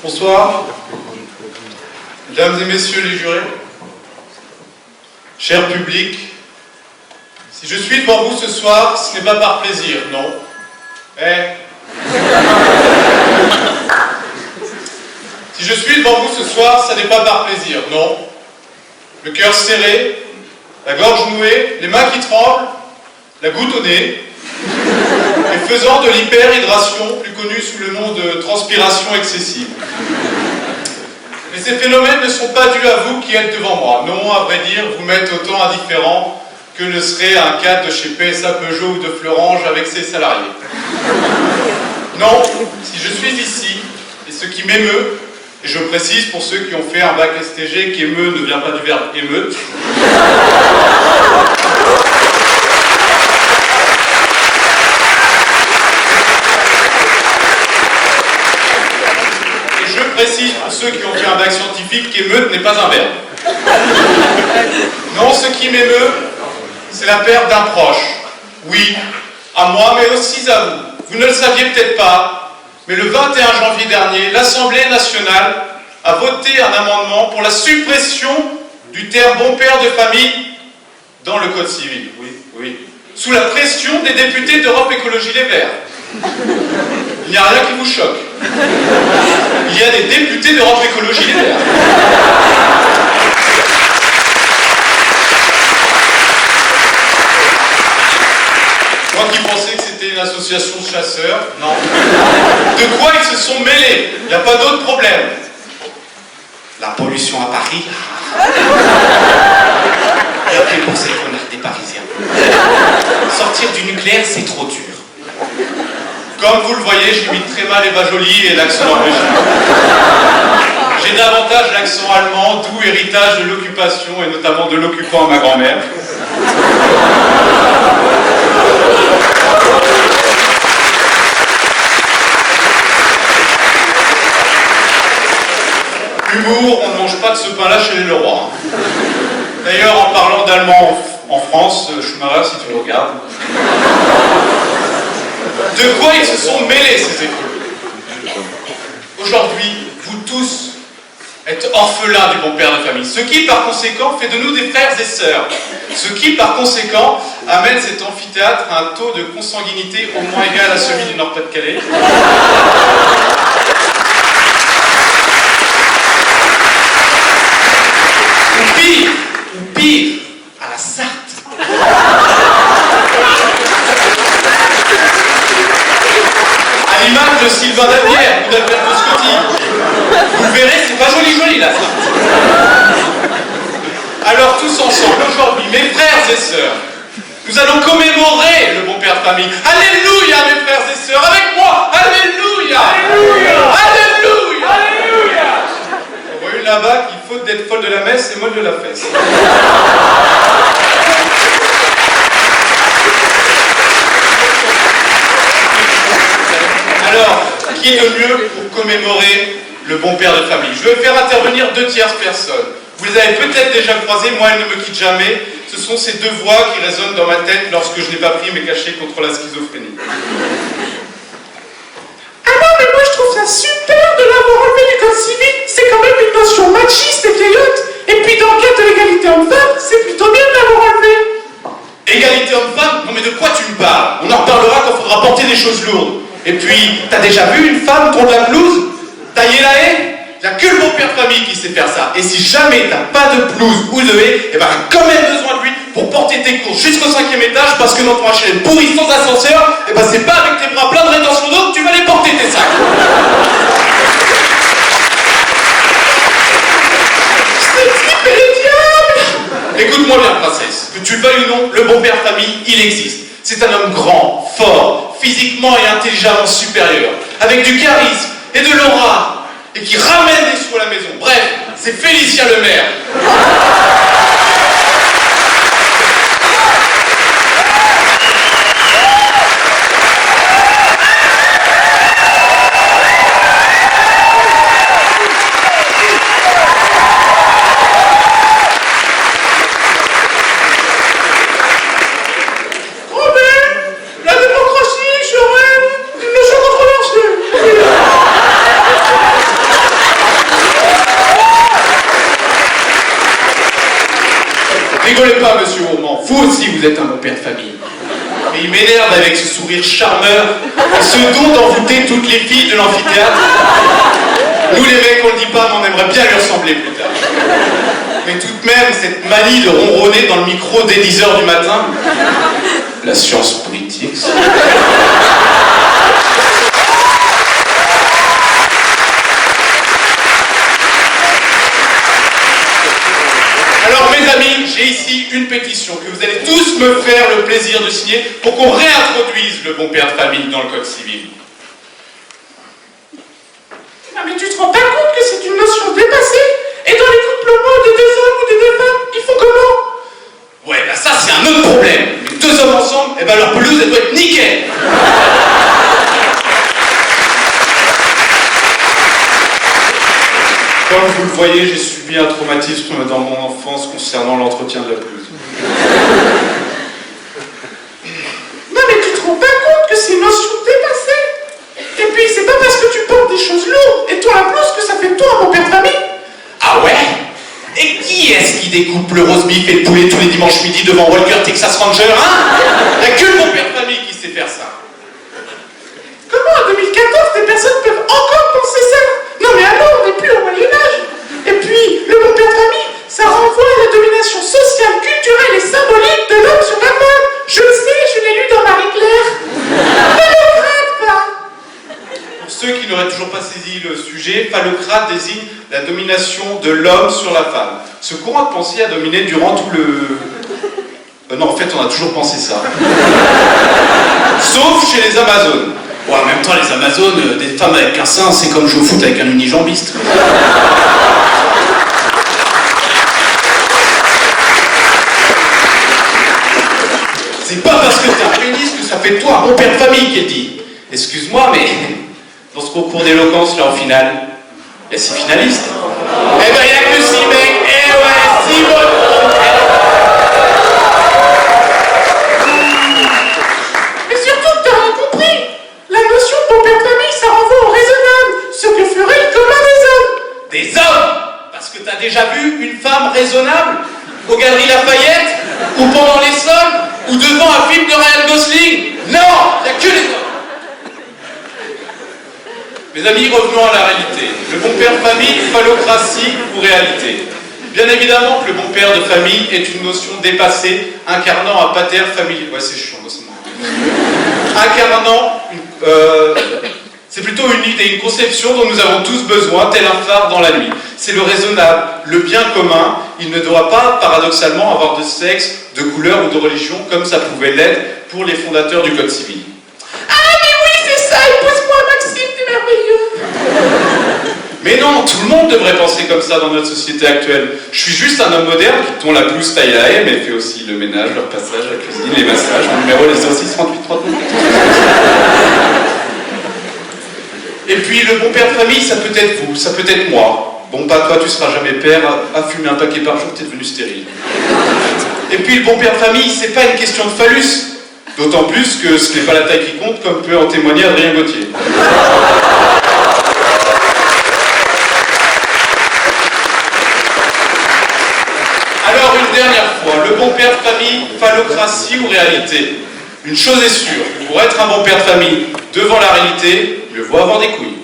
Bonsoir, mesdames et messieurs les jurés, cher public, si je suis devant vous ce soir, ce n'est pas par plaisir, non. Si je suis devant vous ce soir, ça n'est pas par plaisir, non. Le cœur serré, la gorge nouée, les mains qui tremblent, la goutte au nez, et faisant de l'hyperhydration, plus connue sous le nom de transpiration excessive. Mais ces phénomènes ne sont pas dus à vous qui êtes devant moi. Non, à vrai dire, vous m'êtes autant indifférent que le serait un cadre de chez PSA Peugeot ou de Florange avec ses salariés. Non, si je suis ici, et ce qui m'émeut, et je précise pour ceux qui ont fait un bac STG qu'émeut ne vient pas du verbe émeute, précise pour ceux qui ont fait un bac scientifique qu'émeute n'est pas un verbe. Non, ce qui m'émeut, c'est la perte d'un proche. Oui, à moi, mais aussi à vous. Vous ne le saviez peut-être pas, mais le 21 janvier dernier, l'Assemblée nationale a voté un amendement pour la suppression du terme bon père de famille dans le Code civil. Oui, oui. Sous la pression des députés d'Europe Écologie Les Verts. Il n'y a rien qui vous choque. Il y a des députés d'Europe Écologie Les Verts. Moi qui pensais que c'était une association de chasseurs, non. De quoi ils se sont mêlés? Il n'y a pas d'autre problème. La pollution à Paris. Et après pour ces connards des Parisiens. Sortir du nucléaire, c'est trop dur. Comme vous le voyez, j'imite très mal Eva Joly et l'accent norvégien. J'ai davantage l'accent allemand, d'où héritage de l'occupation et notamment de l'occupant à ma grand-mère. Humour, on ne mange pas de ce pain-là chez les Leroy. D'ailleurs, en parlant d'allemand en France, Schumacher, si tu me regardes. De quoi ils se sont mêlés, ces écoles? Aujourd'hui, vous tous êtes orphelins du bon père de famille, ce qui, par conséquent, fait de nous des frères et sœurs. Ce qui, par conséquent, amène cet amphithéâtre à un taux de consanguinité au moins égal à celui du Nord-Pas-de-Calais. Ou pire, à la Sarthe. À l'image de Sylvain Davière ou d'Alberto Scotti. Vous le verrez, c'est pas joli la Sarthe. Alors tous ensemble, aujourd'hui, mes frères et sœurs, nous allons commémorer le bon père de famille. Alléluia, mes frères et sœurs, avec moi. Alléluia. Alléluia. Alléluia. Alléluia. On voit une là-bas qui, faute d'être folle de la messe, est molle de la fesse. Alors, qui de mieux pour commémorer le bon père de famille? Je vais faire intervenir 2 tierces personnes. Vous les avez peut-être déjà croisées, moi elles ne me quittent jamais. Ce sont ces 2 voix qui résonnent dans ma tête lorsque je n'ai pas pris mes cachets contre la schizophrénie. Ah non, mais moi je trouve ça super de l'avoir enlevé du code civil. C'est quand même une notion machiste et vieillotte. Et puis dans le cadre de l'égalité homme-femme, c'est plutôt bien de l'avoir enlevé. Égalité homme-femme? Non mais de quoi tu me parles? On en reparlera quand il faudra porter des choses lourdes. Et puis, t'as déjà vu une femme contre la pelouse? Tailler la haie? Il n'y a que le bon père de famille qui sait faire ça. Et si jamais t'as pas de pelouse ou de haie, eh ben t'as quand même besoin de lui pour porter tes courses jusqu'au 5e étage parce que notre HLM pourri sans ascenseur, eh ben c'est pas avec tes bras pleins de rétention d'eau que tu vas les porter tes sacs. C'est le diable! Écoute-moi bien, princesse. Que tu le veuilles ou non, le bon père de famille, il existe. C'est un homme grand, fort, physiquement et intelligemment supérieur, avec du charisme et de l'aura, et qui ramène des sous à la maison. Bref, c'est Félicien Lemaire. La démocratie, je aussi, vous êtes un bon père de famille. Mais il m'énerve avec ce sourire charmeur, ce don d'envoûter toutes les filles de l'amphithéâtre. Nous les mecs, on le dit pas, mais on aimerait bien lui ressembler plus tard. Mais tout de même, cette manie de ronronner dans le micro dès 10h du matin, la science politique, ça. Alors mes amis, j'ai ici une pétition que vous allez tous me faire le plaisir de signer pour qu'on réintroduise le bon père de famille dans le code civil. Ah mais tu te rends pas compte que c'est une notion dépassée? Et dans les couples homo de 2 hommes ou de 2 femmes, ils font comment? Ouais, bah ça c'est un autre problème. Les 2 hommes ensemble, eh ben leur pelouse elle doit être nickel. Comme vous le voyez, j'ai subi un traumatisme dans mon enfance concernant l'entretien de la pelouse. Non mais tu te rends pas compte que c'est une notion dépassée? Et puis c'est pas parce que tu portes des choses lourdes et toi la blouse que ça fait de toi un bon père de famille? Ah ouais? Et qui est-ce qui découpe le roast beef et le poulet tous les dimanches midi devant Walker Texas Ranger, hein? Y'a que le bon père de famille qui sait faire ça. Comment en 2014 des personnes peuvent encore penser ça? Non mais alors, on n'est plus au Moyen-Âge. Et puis, le bon père de famille, ça renvoie à la domination sociale, culturelle et symbolique de l'homme sur la femme. Je le sais, je l'ai lu dans Marie-Claire. Phallocrate, pas. Pour ceux qui n'auraient toujours pas saisi le sujet, phallocrate désigne la domination de l'homme sur la femme. Ce courant de pensée a dominé durant tout le... non, en fait, on a toujours pensé ça. Sauf chez les Amazones. Ouais, en même temps, les Amazones, des femmes avec un sein, c'est comme jouer au foot avec un unijambiste. C'est pas parce que t'es un pénis que ça fait de toi un bon père de famille, qui est dit. Excuse-moi, mais dans ce concours d'éloquence, là, en finale, il y a 6 finalistes. Eh ben, il n'y a que 6 mecs. Eh ouais, 6 bonnes. Mais surtout que t'as rien compris. La notion de bon père de famille, ça renvoie au raisonnable, ce que ferait le commun des hommes. Des hommes? Parce que t'as déjà vu une femme raisonnable aux Galeries Lafayette, ou pendant les soldes, ou devant un film de Ryan Gosling? Non, il n'y a que les hommes. Mes amis, revenons à la réalité. Le bon père de famille, phallocratie ou réalité? Bien évidemment que le bon père de famille est une notion dépassée, incarnant un pater familial. Ouais, c'est chiant, c'est marrant. Incarnant c'est plutôt une idée, une conception dont nous avons tous besoin, tel un phare dans la nuit. C'est le raisonnable, le bien commun. Il ne doit pas, paradoxalement, avoir de sexe, de couleur ou de religion, comme ça pouvait l'être pour les fondateurs du Code civil. Ah mais oui, c'est ça, épouse-moi Maxime, t'es merveilleux. Mais non, tout le monde devrait penser comme ça dans notre société actuelle. Je suis juste un homme moderne dont la blouse taille la haie, mais fait aussi le ménage, le repassage, la cuisine, les massages. Mon numéro est 06 38 39 Et puis le bon père de famille, ça peut être vous, ça peut être moi. Bon, pas toi, tu seras jamais père, à fumer un paquet par jour, t'es devenu stérile. Et puis le bon père de famille, c'est pas une question de phallus. D'autant plus que ce n'est pas la taille qui compte, comme peut en témoigner Adrien Gauthier. Alors une dernière fois, le bon père de famille, phallocratie ou réalité? Une chose est sûre, pour être un bon père de famille devant la réalité, il faut avoir des couilles.